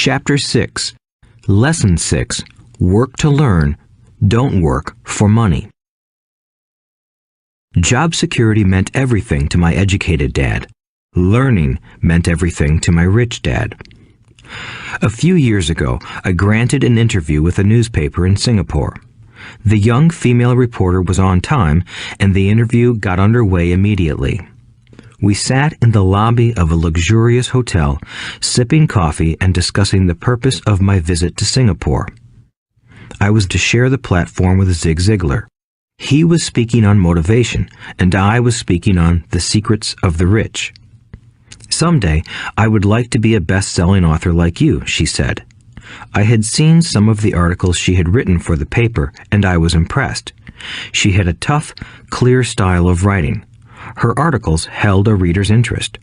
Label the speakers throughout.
Speaker 1: Chapter 6, Lesson 6, Work to Learn, Don't Work for Money. Job security meant everything to my educated dad. Learning meant everything to my rich dad. A few years ago, I granted an interview with a newspaper in Singapore. The young female reporter was on time, and the interview got underway immediately. We sat in the lobby of a luxurious hotel, sipping coffee and discussing the purpose of my visit to Singapore. I was to share the platform with Zig Ziglar. He was speaking on motivation, and I was speaking on the secrets of the rich. "Someday, I would like to be a best-selling author like you," she said. I had seen some of the articles she had written for the paper, and I was impressed. She had a tough, clear style of writing. Her articles held a reader's interest.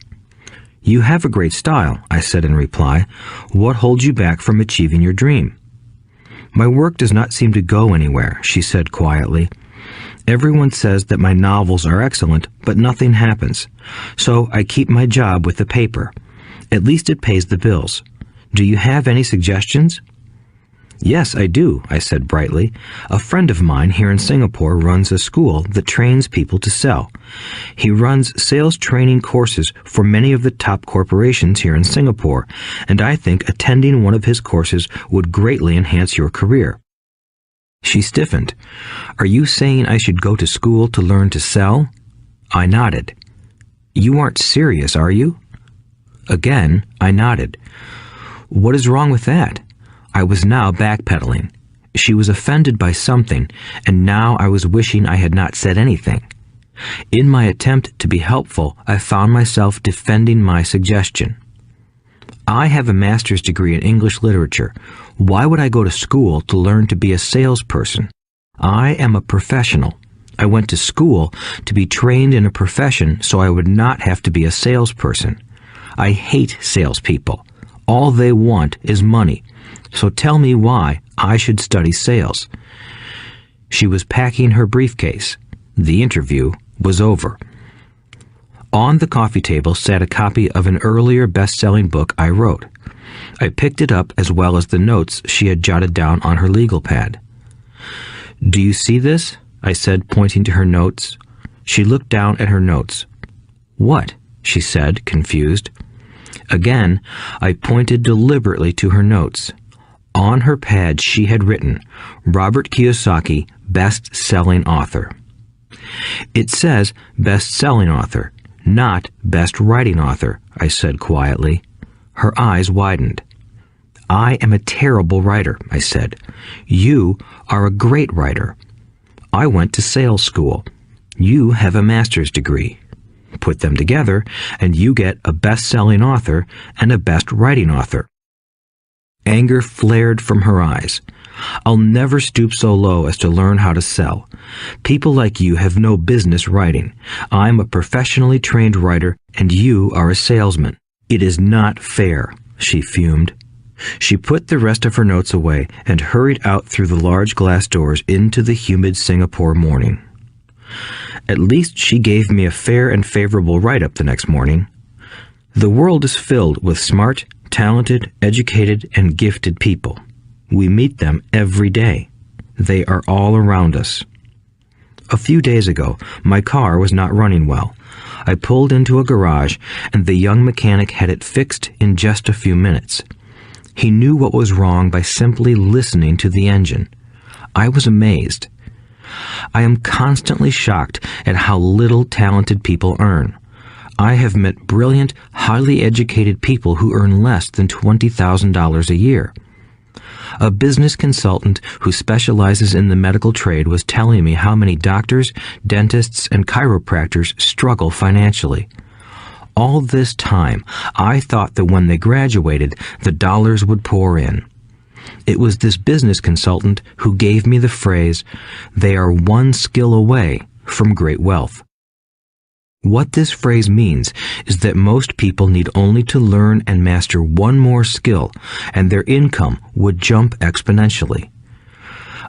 Speaker 1: "You have a great style," I said in reply. "What holds you back from achieving your dream?" "My work does not seem to go anywhere," she said quietly. "Everyone says that my novels are excellent, but nothing happens. So I keep my job with the paper. At least it pays the bills. Do you have any suggestions?" "Yes, I do," I said brightly. "A friend of mine here in Singapore runs a school that trains people to sell. He runs sales training courses for many of the top corporations here in Singapore, and I think attending one of his courses would greatly enhance your career." She stiffened. "Are you saying I should go to school to learn to sell?" I nodded. "You aren't serious, are you?" Again, I nodded. "What is wrong with that?" I was now backpedaling. She was offended by something, and now I was wishing I had not said anything. In my attempt to be helpful, I found myself defending my suggestion. "I have a master's degree in English literature. Why would I go to school to learn to be a salesperson? I am a professional. I went to school to be trained in a profession so I would not have to be a salesperson. I hate salespeople. All they want is money. So tell me why I should study sales." She was packing her briefcase. The interview was over. On the coffee table sat a copy of an earlier best-selling book I wrote. I picked it up as well as the notes she had jotted down on her legal pad. "Do you see this?" I said, pointing to her notes. She looked down at her notes. "What?" she said, confused. Again, I pointed deliberately to her notes. On her pad she had written, "Robert Kiyosaki, best-selling author." "It says best-selling author, not best-writing author," I said quietly. Her eyes widened. "I am a terrible writer," I said. "You are a great writer. I went to sales school. You have a master's degree. Put them together, and you get a best-selling author and a best-writing author." Anger flared from her eyes. "I'll never stoop so low as to learn how to sell. People like you have no business writing. I'm a professionally trained writer, and you are a salesman. It is not fair," she fumed. She put the rest of her notes away and hurried out through the large glass doors into the humid Singapore morning. At least she gave me a fair and favorable write-up the next morning. The world is filled with smart, talented, educated, and gifted people. We meet them every day. They are all around us. A few days ago, my car was not running well. I pulled into a garage, and the young mechanic had it fixed in just a few minutes. He knew what was wrong by simply listening to the engine. I was amazed. I am constantly shocked at how little talented people earn. I have met brilliant, highly educated people who earn less than $20,000 a year. A business consultant who specializes in the medical trade was telling me how many doctors, dentists, and chiropractors struggle financially. All this time, I thought that when they graduated, the dollars would pour in. It was this business consultant who gave me the phrase, "They are one skill away from great wealth." What this phrase means is that most people need only to learn and master one more skill, and their income would jump exponentially.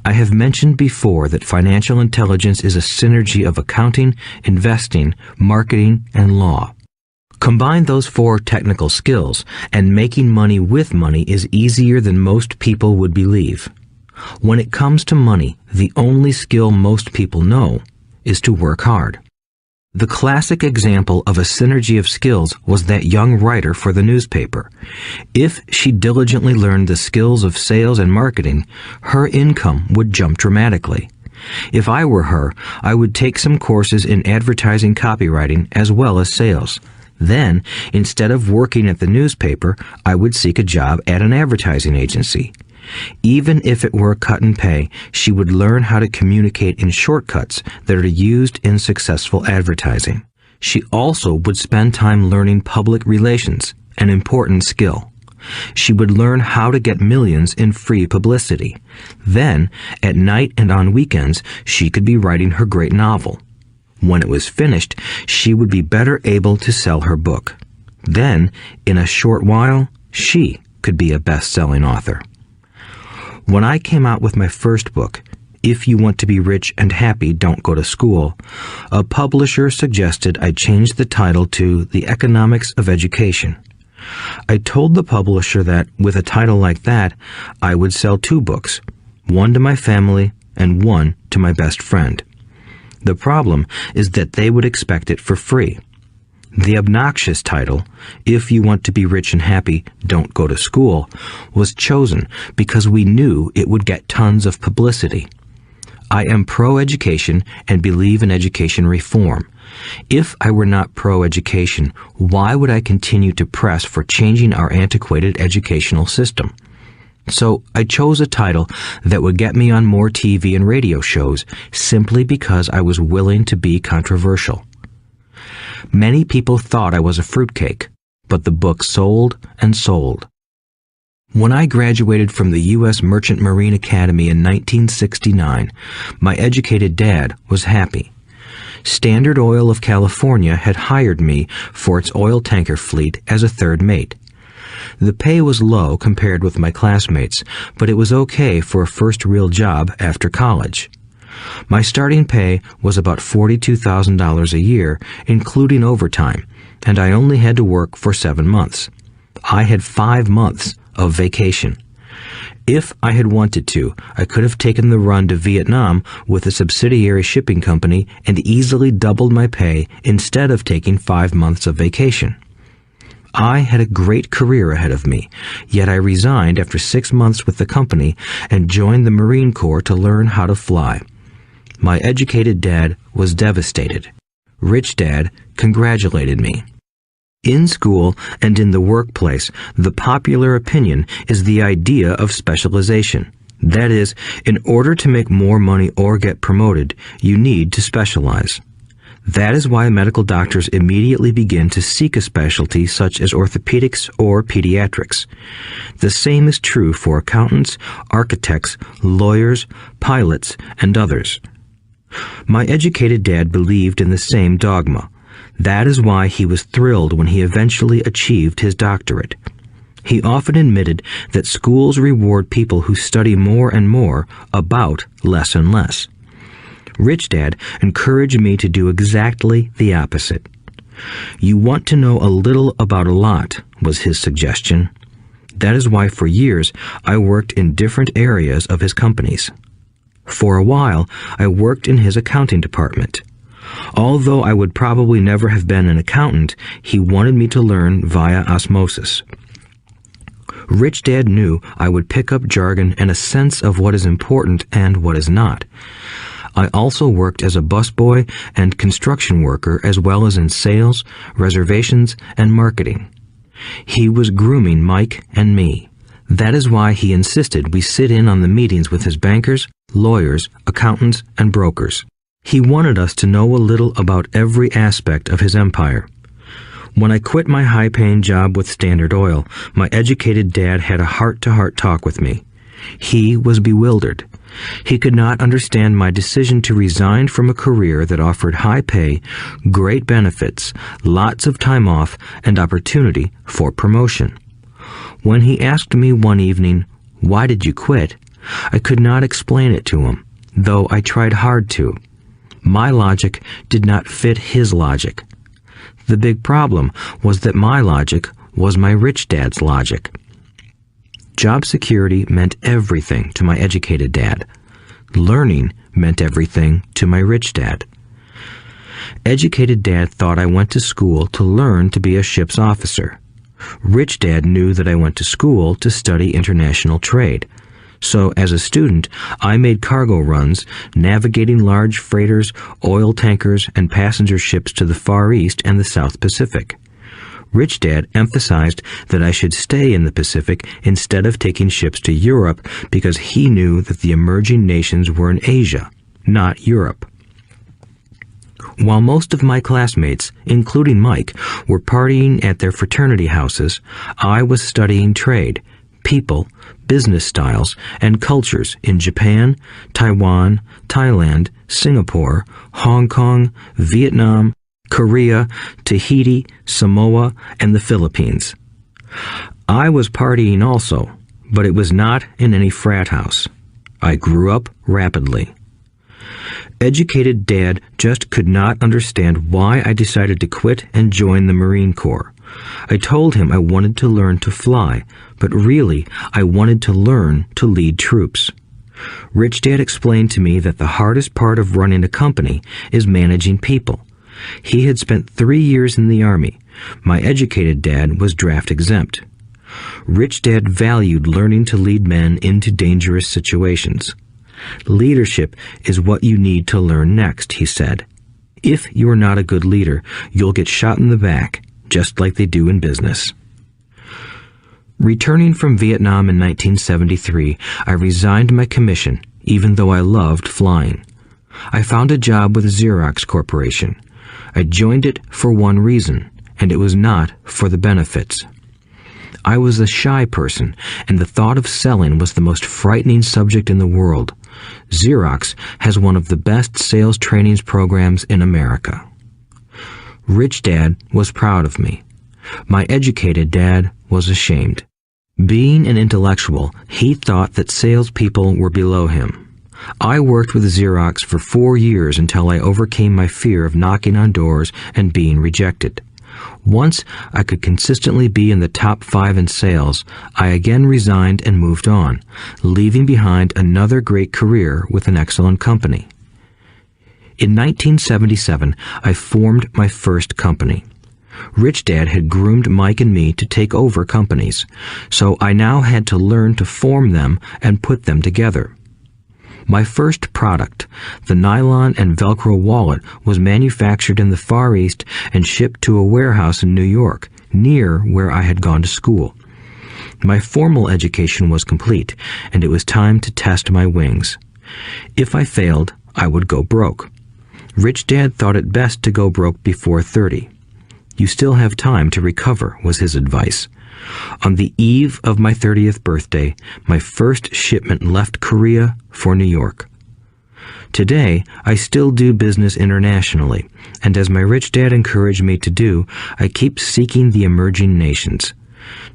Speaker 1: I have mentioned before that financial intelligence is a synergy of accounting, investing, marketing, and law. Combine those 4 technical skills, and making money with money is easier than most people would believe. When it comes to money, the only skill most people know is to work hard. The classic example of a synergy of skills was that young writer for the newspaper. If she diligently learned the skills of sales and marketing, her income would jump dramatically. If I were her, I would take some courses in advertising copywriting as well as sales. Then, instead of working at the newspaper, I would seek a job at an advertising agency. Even if it were a cut in pay, she would learn how to communicate in shortcuts that are used in successful advertising. She also would spend time learning public relations, an important skill. She would learn how to get millions in free publicity. Then, at night and on weekends, she could be writing her great novel. When it was finished, she would be better able to sell her book. Then, in a short while, she could be a best-selling author. When I came out with my first book, If You Want to Be Rich and Happy, Don't Go to School, a publisher suggested I change the title to The Economics of Education. I told the publisher that, with a title like that, I would sell 2 books, one to my family and one to my best friend. The problem is that they would expect it for free. The obnoxious title, If You Want to Be Rich and Happy, Don't Go to School, was chosen because we knew it would get tons of publicity. I am pro-education and believe in education reform. If I were not pro-education, why would I continue to press for changing our antiquated educational system? So I chose a title that would get me on more TV and radio shows simply because I was willing to be controversial. Many people thought I was a fruitcake, but the book sold and sold. When I graduated from the U.S. Merchant Marine Academy in 1969, my educated dad was happy. Standard Oil of California had hired me for its oil tanker fleet as a third mate. The pay was low compared with my classmates, but it was okay for a first real job after college. My starting pay was about $42,000 a year, including overtime, and I only had to work for 7 months. I had 5 months of vacation. If I had wanted to, I could have taken the run to Vietnam with a subsidiary shipping company and easily doubled my pay instead of taking 5 months of vacation. I had a great career ahead of me, yet I resigned after 6 months with the company and joined the Marine Corps to learn how to fly. My educated dad was devastated. Rich Dad congratulated me. In school and in the workplace, the popular opinion is the idea of specialization. That is, in order to make more money or get promoted, you need to specialize. That is why medical doctors immediately begin to seek a specialty such as orthopedics or pediatrics. The same is true for accountants, architects, lawyers, pilots, and others. My educated dad believed in the same dogma. That is why he was thrilled when he eventually achieved his doctorate. He often admitted that schools reward people who study more and more about less and less. Rich Dad encouraged me to do exactly the opposite. You want to know a little about a lot, was his suggestion. That is why for years I worked in different areas of his companies. For a while, I worked in his accounting department. Although I would probably never have been an accountant, he wanted me to learn via osmosis. Rich Dad knew I would pick up jargon and a sense of what is important and what is not. I also worked as a busboy and construction worker as well as in sales, reservations, and marketing. He was grooming Mike and me. That is why he insisted we sit in on the meetings with his bankers, lawyers, accountants, and brokers. He wanted us to know a little about every aspect of his empire. When I quit my high-paying job with Standard Oil, my educated dad had a heart-to-heart talk with me. He was bewildered. He could not understand my decision to resign from a career that offered high pay, great benefits, lots of time off, and opportunity for promotion. When he asked me one evening, "Why did you quit?" I could not explain it to him, though I tried hard to. My logic did not fit his logic. The big problem was that my logic was my rich dad's logic. Job security meant everything to my educated dad. Learning meant everything to my rich dad. Educated dad thought I went to school to learn to be a ship's officer. Rich dad knew that I went to school to study international trade. So, as a student, I made cargo runs, navigating large freighters, oil tankers, and passenger ships to the Far East and the South Pacific. Rich dad emphasized that I should stay in the Pacific instead of taking ships to Europe because he knew that the emerging nations were in Asia, not Europe. While most of my classmates, including Mike, were partying at their fraternity houses, I was studying trade, people, business styles, and cultures in Japan, Taiwan, Thailand, Singapore, Hong Kong, Vietnam, Korea, Tahiti, Samoa, and the Philippines. I was partying also, but it was not in any frat house. I grew up rapidly. Educated dad just could not understand why I decided to quit and join the Marine Corps. I told him I wanted to learn to fly, but really I wanted to learn to lead troops. Rich dad explained to me that the hardest part of running a company is managing people. He had spent 3 years in the Army. My educated dad was draft exempt. Rich dad valued learning to lead men into dangerous situations. Leadership is what you need to learn next, he said. If you are not a good leader, you'll get shot in the back, just like they do in business. Returning from Vietnam in 1973, I resigned my commission, even though I loved flying. I found a job with Xerox Corporation. I joined it for one reason, and it was not for the benefits. I was a shy person, and the thought of selling was the most frightening subject in the world. Xerox has one of the best sales trainings programs in America. Rich dad was proud of me. My educated dad was ashamed. Being an intellectual, he thought that salespeople were below him. I worked with Xerox for 4 years until I overcame my fear of knocking on doors and being rejected. Once I could consistently be in the top 5 in sales, I again resigned and moved on, leaving behind another great career with an excellent company. In 1977, I formed my first company. Rich dad had groomed Mike and me to take over companies, so I now had to learn to form them and put them together. My first product, the nylon and Velcro wallet, was manufactured in the Far East and shipped to a warehouse in New York, near where I had gone to school. My formal education was complete, and it was time to test my wings. If I failed, I would go broke. Rich dad thought it best to go broke before 30. You still have time to recover, was his advice. On the eve of my 30th birthday, my first shipment left Korea for New York. Today, I still do business internationally, and as my rich dad encouraged me to do, I keep seeking the emerging nations.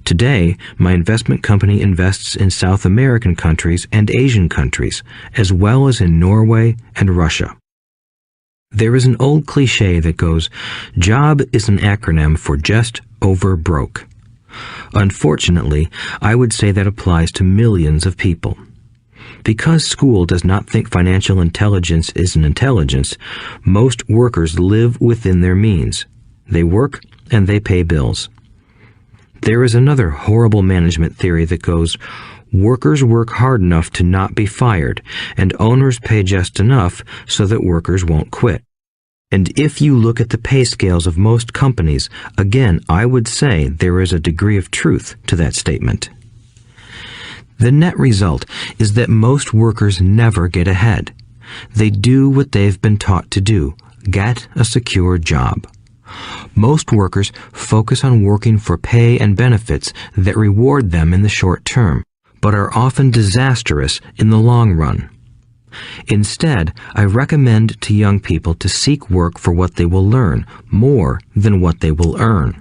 Speaker 1: Today, my investment company invests in South American countries and Asian countries, as well as in Norway and Russia. There is an old cliché that goes, "Job is an acronym for just over broke." Unfortunately, I would say that applies to millions of people. Because school does not think financial intelligence is an intelligence, most workers live within their means. They work and they pay bills. There is another horrible management theory that goes, workers work hard enough to not be fired, and owners pay just enough so that workers won't quit. And if you look at the pay scales of most companies, again, I would say there is a degree of truth to that statement. The net result is that most workers never get ahead. They do what they've been taught to do, get a secure job. Most workers focus on working for pay and benefits that reward them in the short term, but are often disastrous in the long run. Instead, I recommend to young people to seek work for what they will learn, more than what they will earn.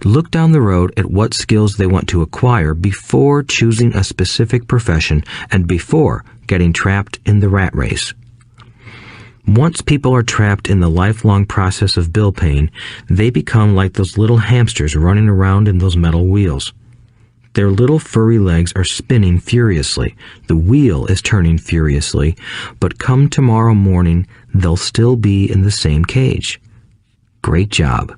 Speaker 1: Look down the road at what skills they want to acquire before choosing a specific profession and before getting trapped in the rat race. Once people are trapped in the lifelong process of bill paying, they become like those little hamsters running around in those metal wheels. Their little furry legs are spinning furiously, the wheel is turning furiously, but come tomorrow morning, they'll still be in the same cage. Great job.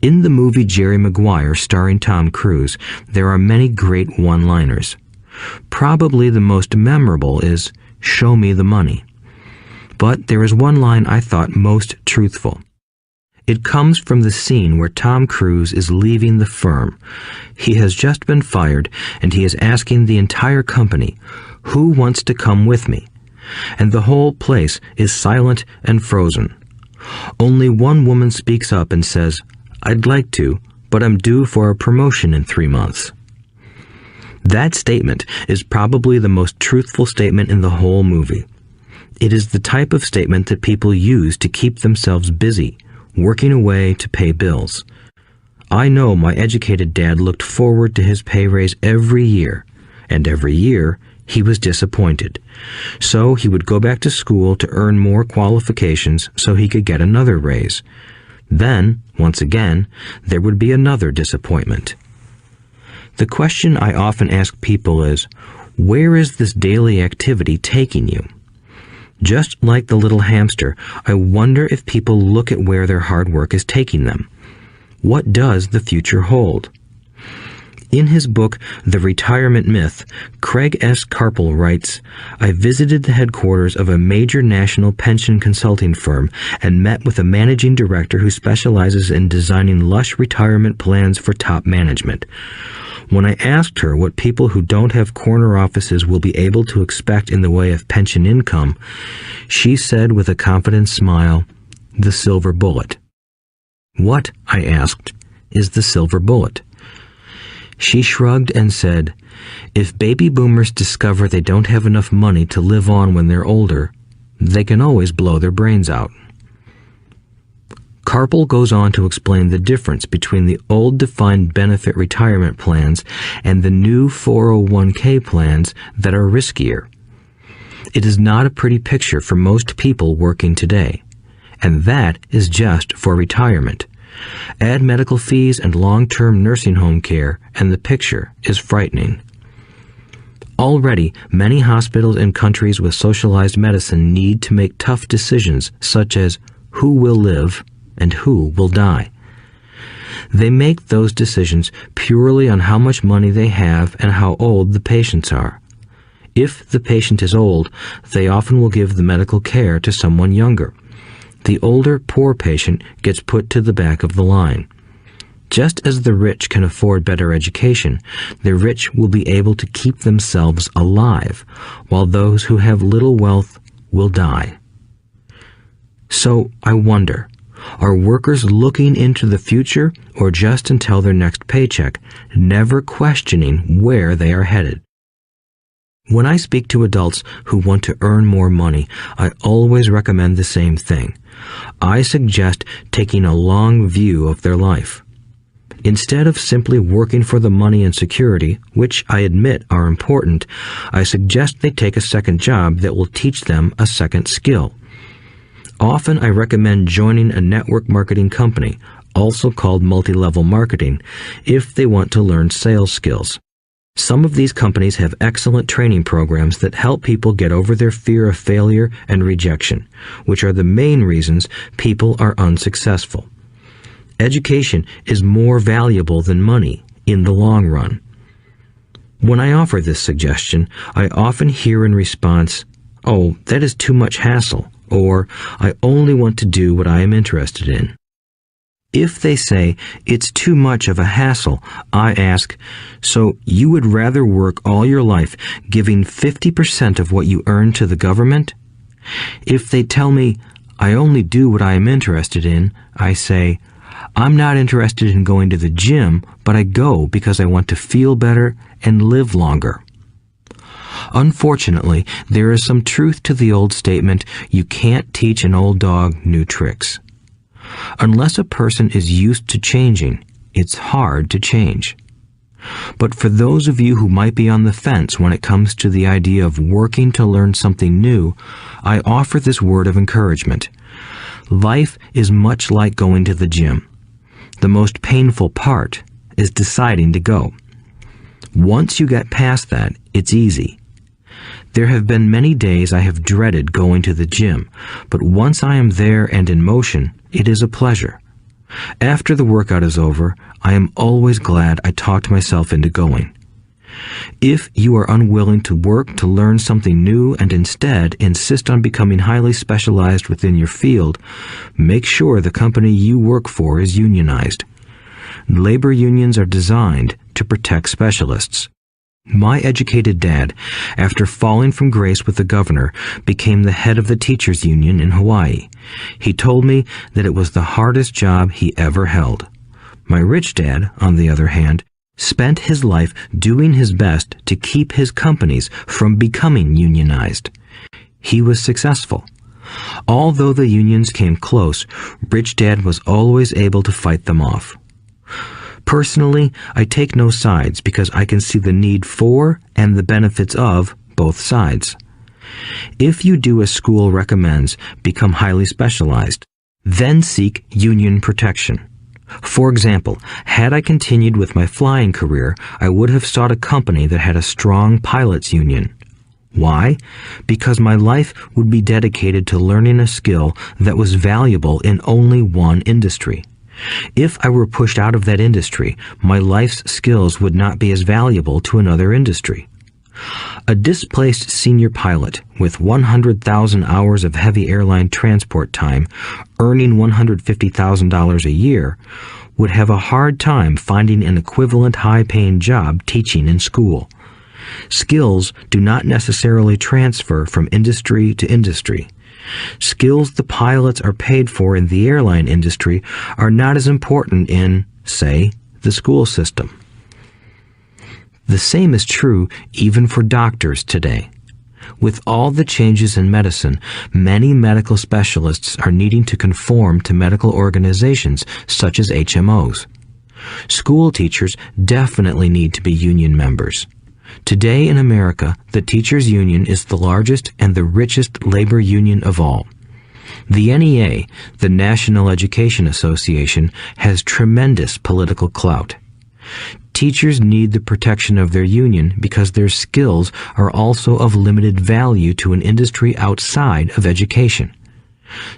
Speaker 1: In the movie Jerry Maguire, starring Tom Cruise, there are many great one-liners. Probably the most memorable is, "Show me the money." But there is one line I thought most truthful. It comes from the scene where Tom Cruise is leaving the firm. He has just been fired, and he is asking the entire company, "Who wants to come with me?" And the whole place is silent and frozen. Only one woman speaks up and says, "I'd like to, but I'm due for a promotion in 3 months." That statement is probably the most truthful statement in the whole movie. It is the type of statement that people use to keep themselves busy, working away to pay bills. I know my educated dad looked forward to his pay raise every year, and every year he was disappointed. So he would go back to school to earn more qualifications so he could get another raise. Then, once again, there would be another disappointment. The question I often ask people is, where is this daily activity taking you? Just like the little hamster, I wonder if people look at where their hard work is taking them. What does the future hold? In his book, The Retirement Myth, Craig S. Carpel writes, "I visited the headquarters of a major national pension consulting firm and met with a managing director who specializes in designing lush retirement plans for top management. When I asked her what people who don't have corner offices will be able to expect in the way of pension income, she said with a confident smile, 'The silver bullet.'" "What," I asked, "is the silver bullet?" She shrugged and said, "If baby boomers discover they don't have enough money to live on when they're older, they can always blow their brains out." Carpel goes on to explain the difference between the old defined benefit retirement plans and the new 401k plans that are riskier. It is not a pretty picture for most people working today, and that is just for retirement. Add medical fees and long-term nursing home care, and the picture is frightening. Already, many hospitals in countries with socialized medicine need to make tough decisions such as who will live and who will die. They make those decisions purely on how much money they have and how old the patients are. If the patient is old, they often will give the medical care to someone younger. The older, poor patient gets put to the back of the line. Just as the rich can afford better education, the rich will be able to keep themselves alive, while those who have little wealth will die. So I wonder, are workers looking into the future or just until their next paycheck, never questioning where they are headed? When I speak to adults who want to earn more money, I always recommend the same thing. I suggest taking a long view of their life. Instead of simply working for the money and security, which I admit are important, I suggest they take a second job that will teach them a second skill. Often I recommend joining a network marketing company, also called multi-level marketing, if they want to learn sales skills. Some of these companies have excellent training programs that help people get over their fear of failure and rejection, which are the main reasons people are unsuccessful. Education is more valuable than money in the long run. When I offer this suggestion, I often hear in response, "Oh, that is too much hassle," or "I only want to do what I am interested in." If they say, "It's too much of a hassle," I ask, "So you would rather work all your life giving 50% of what you earn to the government?" If they tell me, "I only do what I am interested in," I say, "I'm not interested in going to the gym, but I go because I want to feel better and live longer." Unfortunately, there is some truth to the old statement, "You can't teach an old dog new tricks." Unless a person is used to changing, it's hard to change. But for those of you who might be on the fence when it comes to the idea of working to learn something new, I offer this word of encouragement. Life is much like going to the gym. The most painful part is deciding to go. Once you get past that, it's easy. There have been many days I have dreaded going to the gym, but once I am there and in motion, it is a pleasure. After the workout is over, I am always glad I talked myself into going. If you are unwilling to work to learn something new and instead insist on becoming highly specialized within your field, make sure the company you work for is unionized. Labor unions are designed to protect specialists. My educated dad, after falling from grace with the governor, became the head of the teachers' union in Hawaii. He told me that it was the hardest job he ever held. My rich dad, on the other hand, spent his life doing his best to keep his companies from becoming unionized. He was successful. Although the unions came close, Rich Dad was always able to fight them off. Personally, I take no sides because I can see the need for and the benefits of both sides. If you do as school recommends, become highly specialized, then seek union protection. For example, had I continued with my flying career, I would have sought a company that had a strong pilots union. Why? Because my life would be dedicated to learning a skill that was valuable in only one industry. If I were pushed out of that industry, my life's skills would not be as valuable to another industry. A displaced senior pilot with 100,000 hours of heavy airline transport time, earning $150,000 a year, would have a hard time finding an equivalent high-paying job teaching in school. Skills do not necessarily transfer from industry to industry. Skills the pilots are paid for in the airline industry are not as important in, say, the school system. The same is true even for doctors today. With all the changes in medicine, many medical specialists are needing to conform to medical organizations such as HMOs. School teachers definitely need to be union members. Today in America, the teachers' union is the largest and the richest labor union of all. The NEA, the National Education Association, has tremendous political clout. Teachers need the protection of their union because their skills are also of limited value to an industry outside of education.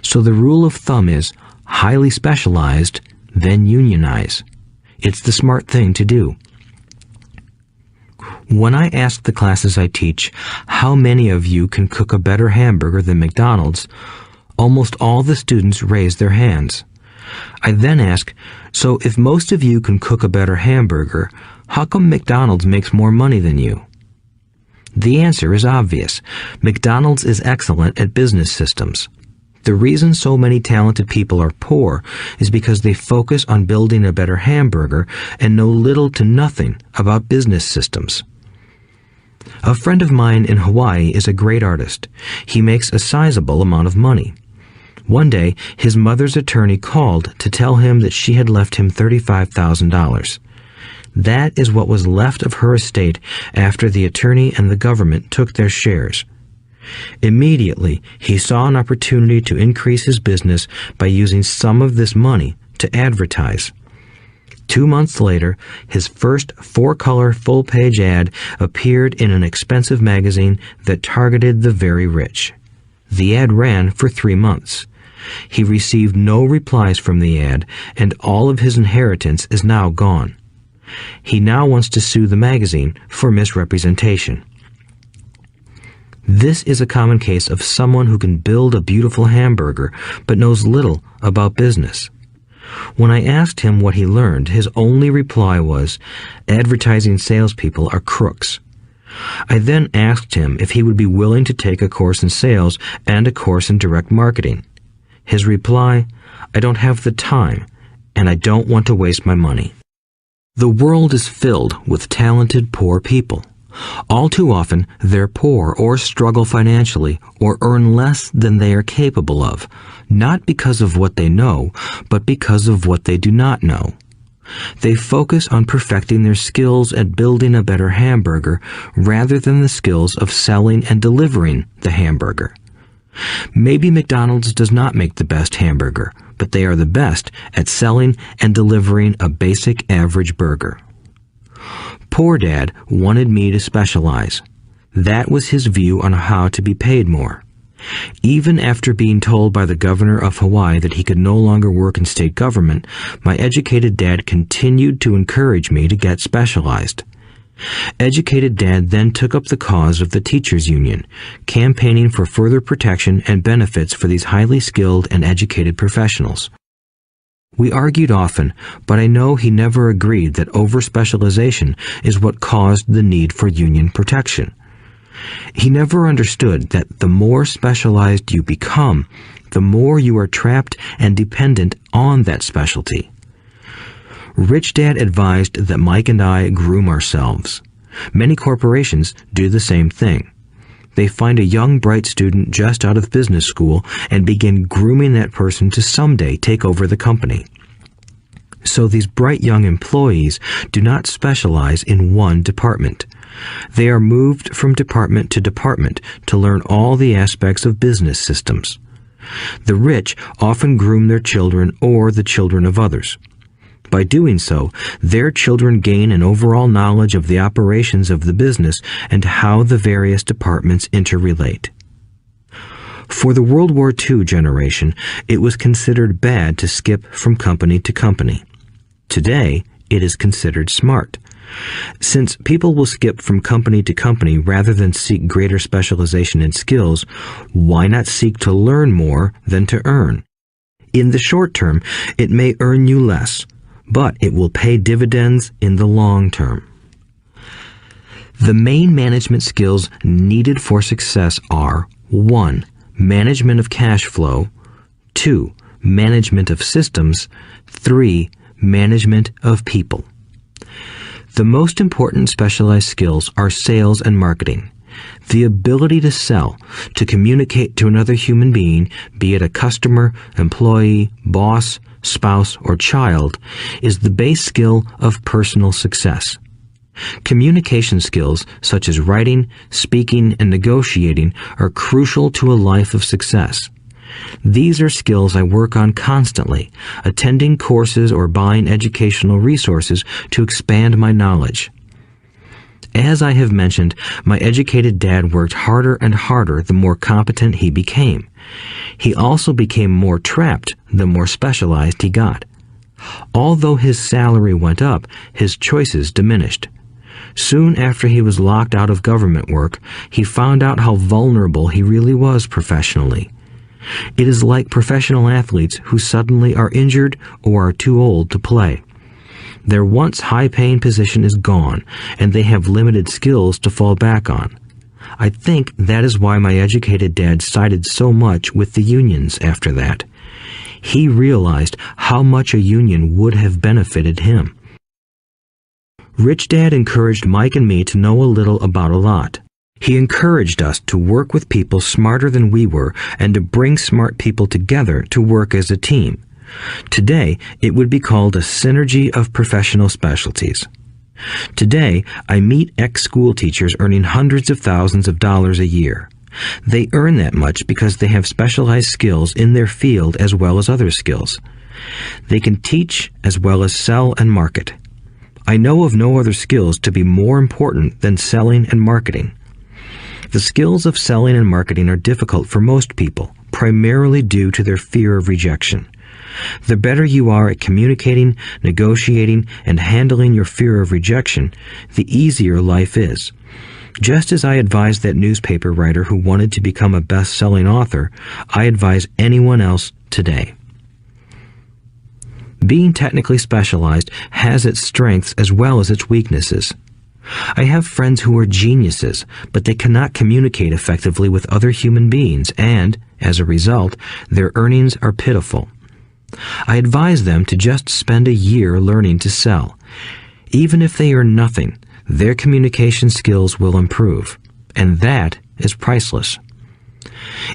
Speaker 1: So the rule of thumb is, highly specialized, then unionize. It's the smart thing to do. When I ask the classes I teach, how many of you can cook a better hamburger than McDonald's, almost all the students raise their hands. I then ask, so if most of you can cook a better hamburger, how come McDonald's makes more money than you? The answer is obvious. McDonald's is excellent at business systems. The reason so many talented people are poor is because they focus on building a better hamburger and know little to nothing about business systems. A friend of mine in Hawaii is a great artist. He makes a sizable amount of money. One day, his mother's attorney called to tell him that she had left him $35,000. That is what was left of her estate after the attorney and the government took their shares. Immediately, he saw an opportunity to increase his business by using some of this money to advertise. 2 months later, his first 4-color full-page ad appeared in an expensive magazine that targeted the very rich. The ad ran for 3 months. He received no replies from the ad, and all of his inheritance is now gone. He now wants to sue the magazine for misrepresentation. This is a common case of someone who can build a beautiful hamburger but knows little about business. When I asked him what he learned, his only reply was, "Advertising salespeople are crooks." I then asked him if he would be willing to take a course in sales and a course in direct marketing. His reply, "I don't have the time, and I don't want to waste my money." The world is filled with talented poor people. All too often, they're poor or struggle financially or earn less than they are capable of, not because of what they know, but because of what they do not know. They focus on perfecting their skills at building a better hamburger rather than the skills of selling and delivering the hamburger. Maybe McDonald's does not make the best hamburger, but they are the best at selling and delivering a basic average burger. Poor Dad wanted me to specialize. That was his view on how to be paid more. Even after being told by the governor of Hawaii that he could no longer work in state government, my educated dad continued to encourage me to get specialized. Educated Dad then took up the cause of the teachers' union, campaigning for further protection and benefits for these highly skilled and educated professionals. We argued often, but I know he never agreed that over-specialization is what caused the need for union protection. He never understood that the more specialized you become, the more you are trapped and dependent on that specialty. Rich Dad advised that Mike and I groom ourselves. Many corporations do the same thing. They find a young, bright student just out of business school and begin grooming that person to someday take over the company. So these bright young employees do not specialize in one department. They are moved from department to department to learn all the aspects of business systems. The rich often groom their children or the children of others. By doing so, their children gain an overall knowledge of the operations of the business and how the various departments interrelate. For the World War II generation, it was considered bad to skip from company to company. Today, it is considered smart. Since people will skip from company to company rather than seek greater specialization in skills, why not seek to learn more than to earn? In the short term, it may earn you less, but it will pay dividends in the long term. The main management skills needed for success are 1. Management of cash flow, 2. Management of systems, 3. Management of people. The most important specialized skills are sales and marketing. The ability to sell, to communicate to another human being, be it a customer, employee, boss, spouse, or child, is the base skill of personal success. Communication skills such as writing, speaking, and negotiating are crucial to a life of success. These are skills I work on constantly, attending courses or buying educational resources to expand my knowledge. As I have mentioned, my educated dad worked harder and harder the more competent he became. He also became more trapped the more specialized he got. Although his salary went up, his choices diminished. Soon after he was locked out of government work, he found out how vulnerable he really was professionally. It is like professional athletes who suddenly are injured or are too old to play. Their once high-paying position is gone, and they have limited skills to fall back on. I think that is why my educated dad sided so much with the unions after that. He realized how much a union would have benefited him. Rich Dad encouraged Mike and me to know a little about a lot. He encouraged us to work with people smarter than we were and to bring smart people together to work as a team. Today, it would be called a synergy of professional specialties. Today, I meet ex-school teachers earning hundreds of thousands of dollars a year. They earn that much because they have specialized skills in their field as well as other skills. They can teach as well as sell and market. I know of no other skills to be more important than selling and marketing. The skills of selling and marketing are difficult for most people, primarily due to their fear of rejection. The better you are at communicating, negotiating, and handling your fear of rejection, the easier life is. Just as I advised that newspaper writer who wanted to become a best-selling author, I advise anyone else today. Being technically specialized has its strengths as well as its weaknesses. I have friends who are geniuses, but they cannot communicate effectively with other human beings, and, as a result, their earnings are pitiful. I advise them to just spend a year learning to sell. Even if they earn nothing, their communication skills will improve, and that is priceless.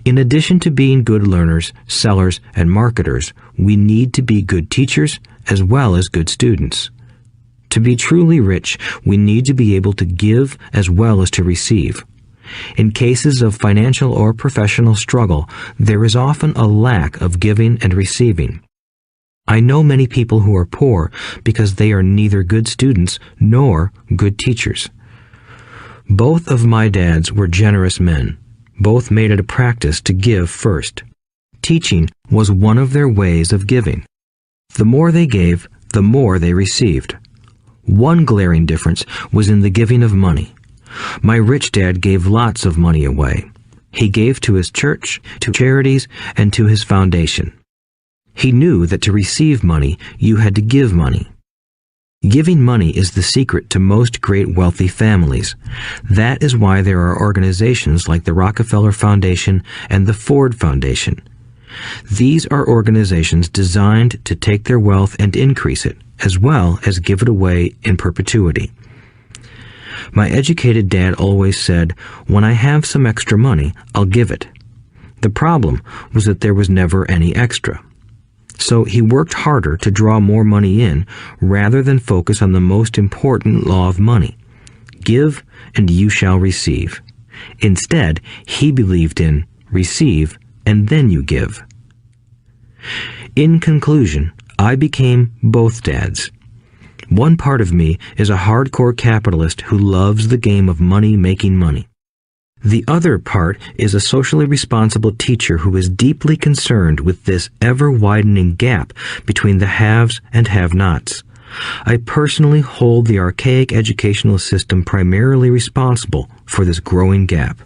Speaker 1: In addition to being good learners, sellers, and marketers, we need to be good teachers as well as good students. To be truly rich, we need to be able to give as well as to receive. In cases of financial or professional struggle, there is often a lack of giving and receiving. I know many people who are poor because they are neither good students nor good teachers. Both of my dads were generous men. Both made it a practice to give first. Teaching was one of their ways of giving. The more they gave, the more they received. One glaring difference was in the giving of money. My rich dad gave lots of money away. He gave to his church, to charities, and to his foundation. He knew that to receive money, you had to give money. Giving money is the secret to most great wealthy families. That is why there are organizations like the Rockefeller Foundation and the Ford Foundation. These are organizations designed to take their wealth and increase it, as well as give it away in perpetuity. My educated dad always said, "When I have some extra money, I'll give it." The problem was that there was never any extra. So he worked harder to draw more money in rather than focus on the most important law of money. Give and you shall receive. Instead, he believed in receive and then you give. In conclusion, I became both dads. One part of me is a hardcore capitalist who loves the game of money making money. The other part is a socially responsible teacher who is deeply concerned with this ever-widening gap between the haves and have-nots. I personally hold the archaic educational system primarily responsible for this growing gap.